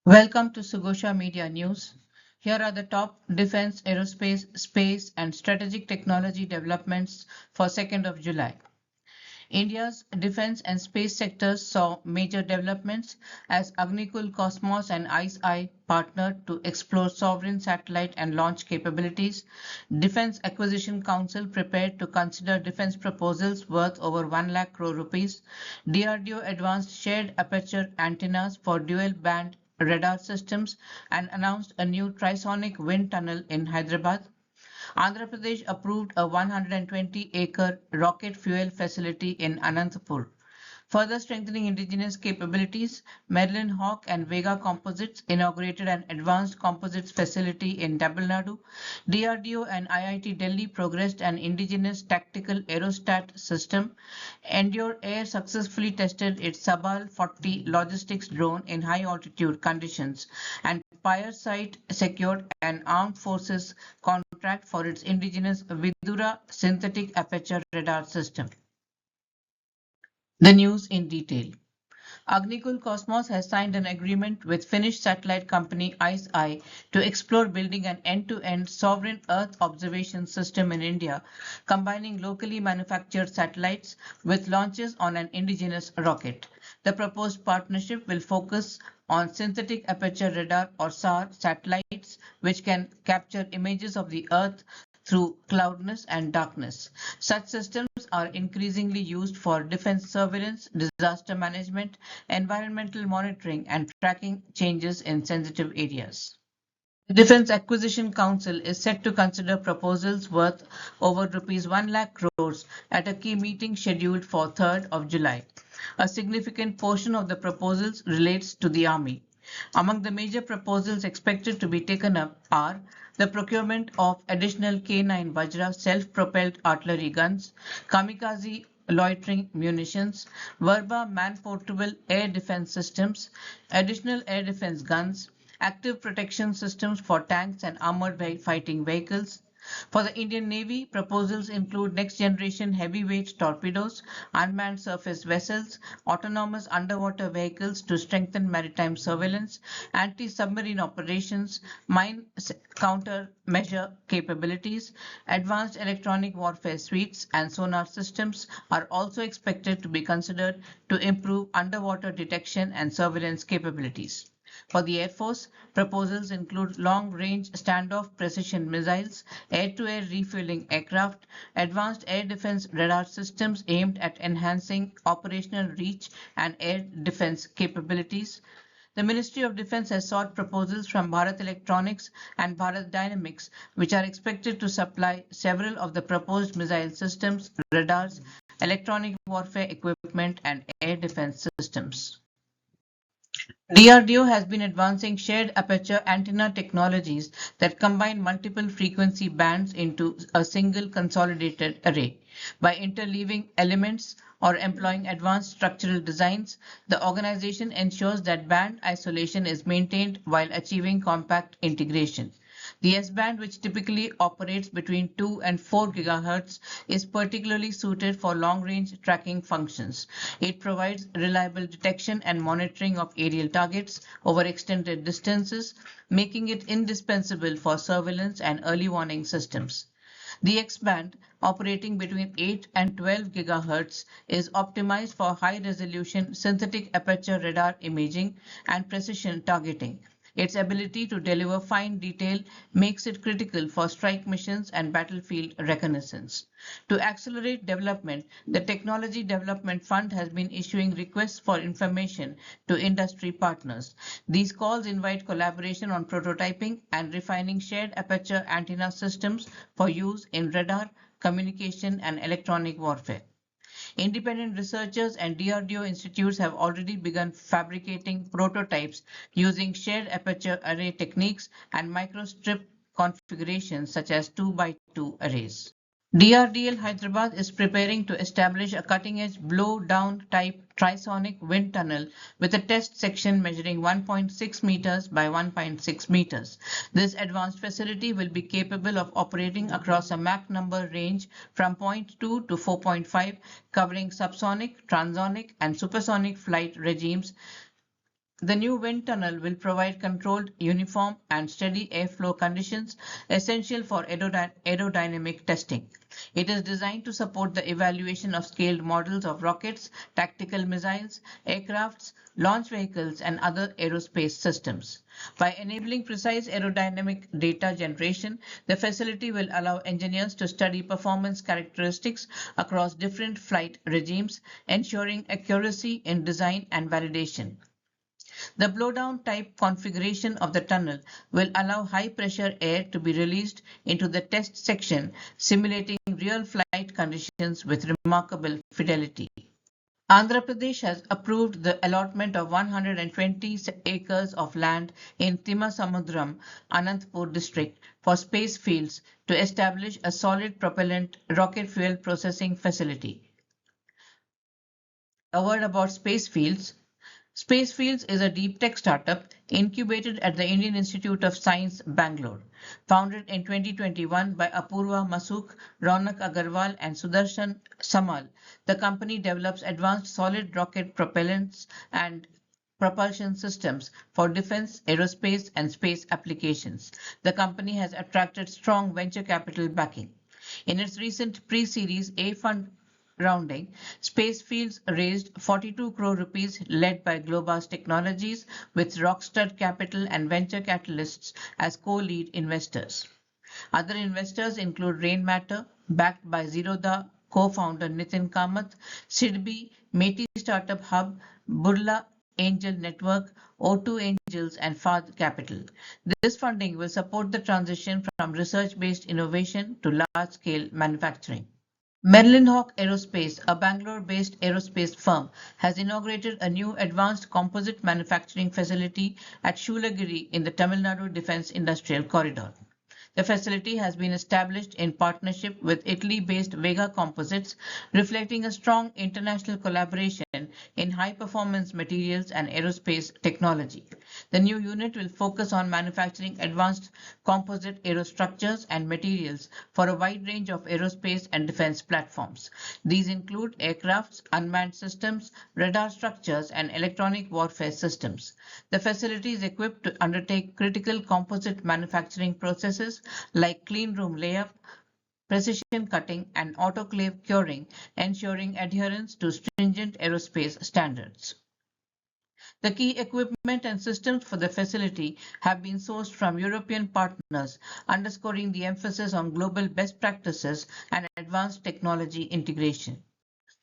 Welcome to Sugosha Media News. Here are the top defense, aerospace, space, and strategic technology developments for 2nd of July. India's defense and space sectors saw major developments as Agnikul, Cosmos, and ICEYE partnered to explore sovereign satellite and launch capabilities. Defense Acquisition Council prepared to consider defense proposals worth over 1 lakh crore rupees. DRDO advanced shared aperture antennas for dual band radar systems and announced a new Trisonic wind tunnel in Hyderabad. Andhra Pradesh approved a 120-acre rocket fuel facility in Anantapur. Further strengthening indigenous capabilities, Merlinhawk and Vega Composites inaugurated an advanced composites facility in Tamil Nadu. DRDO and IIT Delhi progressed an indigenous tactical Aerostat system. EndureAir successfully tested its SABAL 40 logistics drone in high altitude conditions, and PierSight secured an armed forces contract for its indigenous Vidura synthetic aperture radar system. The news in detail. Agnikul Cosmos has signed an agreement with Finnish satellite company ICEYE to explore building an end-to-end sovereign Earth observation system in India, combining locally manufactured satellites with launches on an indigenous rocket. The proposed partnership will focus on synthetic aperture radar or SAR satellites, which can capture images of the Earth through cloudness and darkness. Such systems are increasingly used for defense surveillance, disaster management, environmental monitoring, and tracking changes in sensitive areas. The Defence Acquisition Council is set to consider proposals worth over rupees 1 lakh crores at a key meeting scheduled for 3rd of July. A significant portion of the proposals relates to the Army. Among the major proposals expected to be taken up are the procurement of additional K9 Vajra self-propelled artillery guns, kamikaze loitering munitions, Verba man-portable air defense systems, additional air defense guns, active protection systems for tanks and armored fighting vehicles. For the Indian Navy, proposals include next-generation heavyweight torpedoes, unmanned surface vessels, autonomous underwater vehicles to strengthen maritime surveillance, anti-submarine operations, mine countermeasure capabilities, advanced electronic warfare suites, and sonar systems are also expected to be considered to improve underwater detection and surveillance capabilities. For the Air Force, proposals include long-range standoff precision missiles, air-to-air refueling aircraft, advanced air defense radar systems aimed at enhancing operational reach and air defense capabilities. The Ministry of Defense has sought proposals from Bharat Electronics and Bharat Dynamics, which are expected to supply several of the proposed missile systems, radars, electronic warfare equipment, and air defense systems. DRDO has been advancing shared aperture antenna technologies that combine multiple frequency bands into a single consolidated array. By interleaving elements or employing advanced structural designs, the organization ensures that band isolation is maintained while achieving compact integration. The S-band, which typically operates between 2 and 4 GHz, is particularly suited for long-range tracking functions. It provides reliable detection and monitoring of aerial targets over extended distances, making it indispensable for surveillance and early warning systems. The X-band, operating between 8 and 12 GHz, is optimized for high-resolution synthetic aperture radar imaging and precision targeting. Its ability to deliver fine detail makes it critical for strike missions and battlefield reconnaissance. To accelerate development, the Technology Development Fund has been issuing requests for information to industry partners. These calls invite collaboration on prototyping and refining shared aperture antenna systems for use in radar, communication, and electronic warfare. Independent researchers and DRDO institutes have already begun fabricating prototypes using shared aperture array techniques and microstrip configurations such as 2x2 arrays. DRDL Hyderabad is preparing to establish a cutting-edge blow-down type Trisonic wind tunnel with a test section measuring 1.6 meters by 1.6 meters. This advanced facility will be capable of operating across a Mach number range from 0.2 to 4.5, covering subsonic, transonic, and supersonic flight regimes The new wind tunnel will provide controlled, uniform, and steady airflow conditions essential for aerodynamic testing. It is designed to support the evaluation of scaled models of rockets, tactical missiles, aircrafts, launch vehicles, and other aerospace systems. By enabling precise aerodynamic data generation, the facility will allow engineers to study performance characteristics across different flight regimes, ensuring accuracy in design and validation. The blowdown type configuration of the tunnel will allow high pressure air to be released into the test section, simulating real flight conditions with remarkable fidelity. Andhra Pradesh has approved the allotment of 120 acres of land in Timasamudram, Anantapur district for SpaceFields to establish a solid propellant rocket fuel processing facility. A word about SpaceFields. SpaceFields is a deep tech startup incubated at the Indian Institute of Science, Bangalore. Founded in 2021 by Apurva Masuk, Ronak Agarwal, and Sudarshan Samal, the company develops advanced solid rocket propellants and propulsion systems for defense, aerospace, and space applications. The company has attracted strong venture capital backing. In its recent pre-series A fund rounding, SpaceFields raised 42 crore rupees led by Globus Technologies with Rockstud Capital and Venture Catalysts as co-lead investors. Other investors include Rainmatter, backed by Zerodha co-founder Nitin Kamath, Sidbi, Meti Startup Hub, Burla Angel Network, O2 Angels, and Fad Capital. This funding will support the transition from research-based innovation to large-scale manufacturing. Merlinhawk Aerospace, a Bangalore-based aerospace firm, has inaugurated a new advanced composite manufacturing facility at Shulagiri in the Tamil Nadu Defence Industrial Corridor. The facility has been established in partnership with Italy-based Vega Composites, reflecting a strong international collaboration in high-performance materials and aerospace technology. The new unit will focus on manufacturing advanced composite aerostructures and materials for a wide range of aerospace and defense platforms. These include aircrafts, unmanned systems, radar structures, and electronic warfare systems. The facility is equipped to undertake critical composite manufacturing processes like clean room layup, precision cutting, and autoclave curing, ensuring adherence to stringent aerospace standards. The key equipment and systems for the facility have been sourced from European partners, underscoring the emphasis on global best practices and advanced technology integration.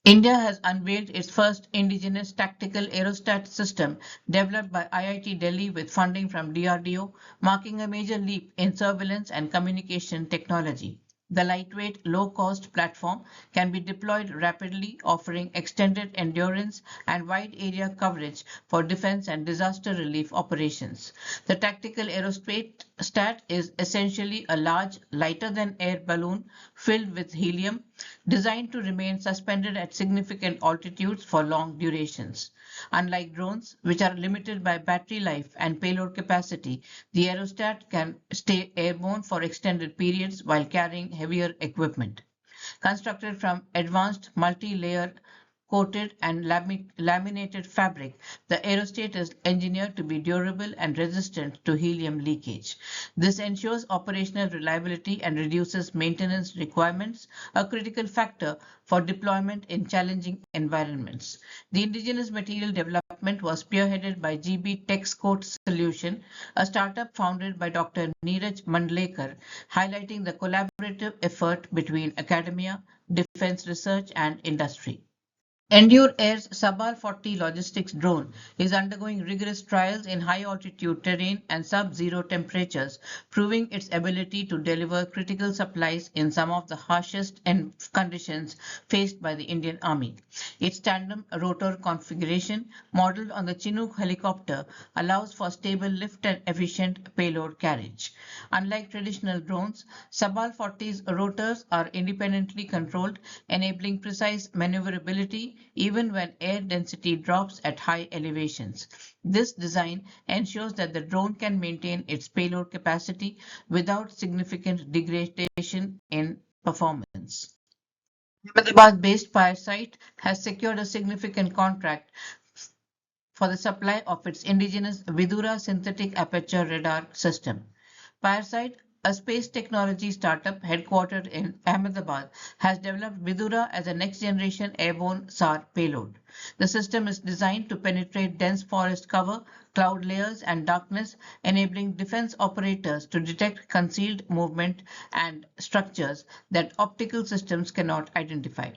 India has unveiled its first indigenous tactical aerostat system developed by IIT Delhi with funding from DRDO, marking a major leap in surveillance and communication technology. The lightweight, low-cost platform can be deployed rapidly, offering extended endurance and wide area coverage for defense and disaster relief operations. The tactical aerostat is essentially a large, lighter-than-air balloon filled with helium, designed to remain suspended at significant altitudes for long durations. Unlike drones, which are limited by battery life and payload capacity, the aerostat can stay airborne for extended periods while carrying heavier equipment. Constructed from advanced multi-layer coated and laminated fabric, the aerostat is engineered to be durable and resistant to helium leakage. This ensures operational reliability and reduces maintenance requirements, a critical factor for deployment in challenging environments. The indigenous material development was spearheaded by GB Texcoat Solution, a startup founded by Dr. Neeraj Mandlekar, highlighting the collaborative effort between academia, defense research, and industry. EndureAir's SABAL 40 logistics drone is undergoing rigorous trials in high-altitude terrain and sub-zero temperatures, proving its ability to deliver critical supplies in some of the harshest conditions faced by the Indian Army. Its tandem rotor configuration, modeled on the Chinook helicopter, allows for stable lift and efficient payload carriage. Unlike traditional drones, SABAL 40's rotors are independently controlled, enabling precise maneuverability even when air density drops at high elevations. This design ensures that the drone can maintain its payload capacity without significant degradation in performance. Ahmedabad-based PierSight has secured a significant contract for the supply of its indigenous Vidura synthetic aperture radar system. PierSight, a space technology startup headquartered in Ahmedabad, has developed Vidura as a next-generation airborne SAR payload. The system is designed to penetrate dense forest cover, cloud layers, and darkness, enabling defense operators to detect concealed movement and structures that optical systems cannot identify.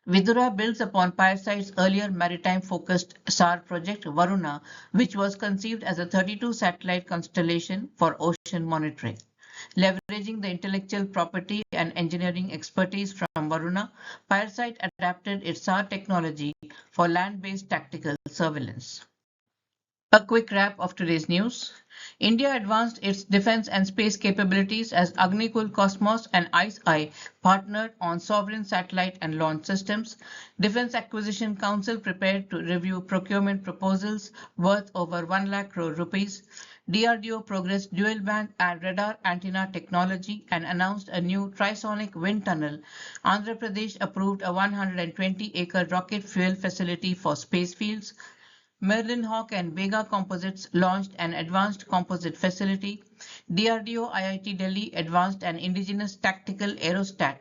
Vidura builds upon PierSight's earlier maritime-focused SAR project Varuna, which was conceived as a 32-satellite constellation for ocean monitoring. Leveraging the intellectual property and engineering expertise from Varuna, PierSight adapted its SAR technology for land-based tactical surveillance. A quick wrap of today's news. India advanced its defense and space capabilities as Agnikul Cosmos and ICEYE partnered on sovereign satellite and launch systems. Defense Acquisition Council prepared to review procurement proposals worth over 1 lakh crore rupees. DRDO progressed dual band and radar antenna technology and announced a new Trisonic wind tunnel. Andhra Pradesh approved a 120-acre rocket fuel facility for SpaceFields. Merlinhawk and Vega Composites launched an advanced composite facility. DRDO-IIT Delhi advanced an indigenous tactical Aerostat.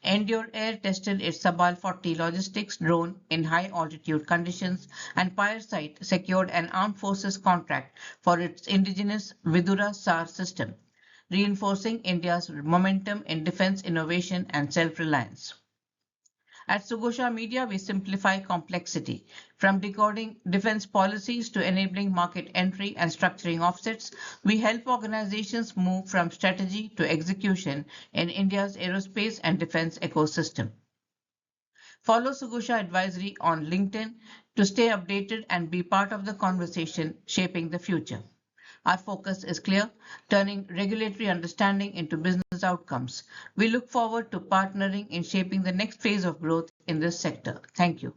EndureAir tested its SABAL 40 logistics drone in high altitude conditions, and PierSight secured an armed forces contract for its indigenous Vidura SAR system, reinforcing India's momentum in defense innovation and self-reliance. At Sugosha Media, we simplify complexity. From decoding defense policies to enabling market entry and structuring offsets, we help organizations move from strategy to execution in India's aerospace and defense ecosystem. Follow Sugosha Advisory on LinkedIn to stay updated and be part of the conversation shaping the future. Our focus is clear, turning regulatory understanding into business outcomes. We look forward to partnering in shaping the next phase of growth in this sector. Thank you.